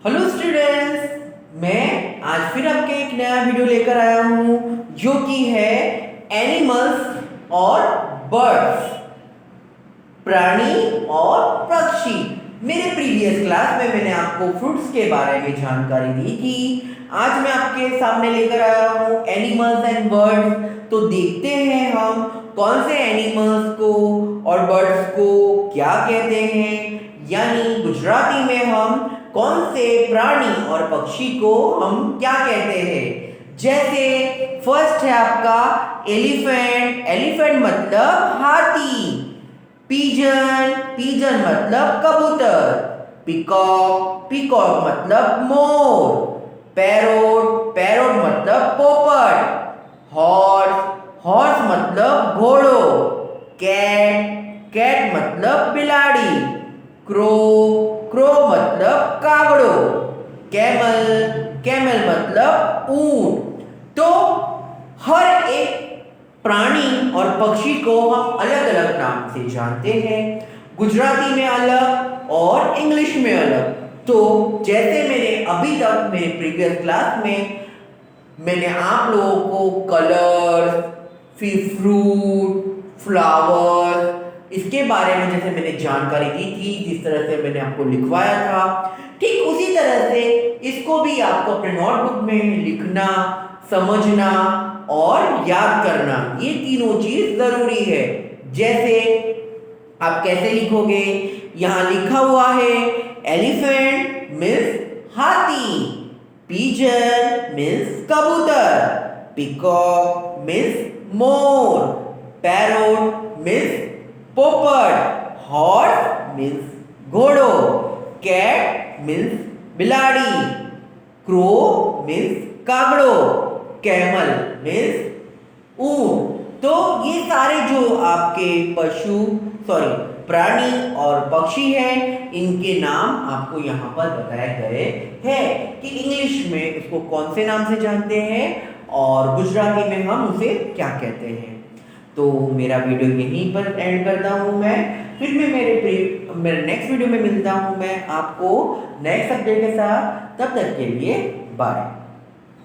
Hello students, मैं आज फिर आपके एक नया वीडियो लेकर आया हूँ जो कि है एनिमल्स और बर्ड्स, प्राणी और पक्षी। मेरे प्रीवियस क्लास में मैंने आपको फ्रूट्स के बारे में जानकारी दी थी। आज मैं आपके सामने लेकर आया हूँ एनिमल्स एंड बर्ड्स। तो देखते हैं हम कौन से एनिमल्स को और बर्ड्स को क्या कहते हैं, यानी गुजराती में हम कौन से प्राणी और पक्षी को हम क्या कहते हैं। जैसे फर्स्ट है आपका एलिफेंट। एलिफेंट मतलब हाथी। पीजन, पीजन मतलब कबूतर। पीकॉक, पीकॉक मतलब मोर। पैरोट, पैरोट मतलब पोपट। हॉर्स, हॉर्स मतलब घोड़ो। कैट, कैट मतलब बिलाड़ी। क्रो, क्रो मतलब कागड़ो। कैमल, कैमल मतलब ऊंट। तो हर एक प्राणी और पक्षी को हम अलग अलग नाम से जानते हैं, गुजराती में अलग और इंग्लिश में अलग। तो जैसे मैंने अभी तक मेरे प्रीवियस क्लास में मैंने आप लोगों को कलर्स, फिर फ्रूट, फ्लावर्स, इसके बारे में जैसे मैंने जानकारी दी थी, जिस तरह से मैंने आपको लिखवाया था, ठीक उसी तरह से इसको भी आपको अपने नोटबुक में लिखना, समझना और याद करना, ये तीनों चीज जरूरी है। जैसे आप कैसे लिखोगे, यहां लिखा हुआ है एलिफेंट मीन्स हाथी, पिजन मीन्स कबूतर, पीकॉक मीन्स मोर, पैरोट मीन्स पोपट, हॉर्स मीन्स घोड़ो, कैट मीन्स बिलाड़ी, क्रो मीन्स कागड़ो, कैमल मीन्स ऊंट। तो ये सारे जो आपके पशु प्राणी और पक्षी हैं, इनके नाम आपको यहाँ पर बताए गए हैं कि इंग्लिश में इसको कौन से नाम से जानते हैं और गुजराती में हम उसे क्या कहते हैं। तो मेरा वीडियो यहीं पर एंड करता हूँ मैं। फिर मैं मेरे नेक्स्ट वीडियो में मिलता हूँ मैं आपको नेक्स्ट अपडेट के साथ। तब तक के लिए बाय।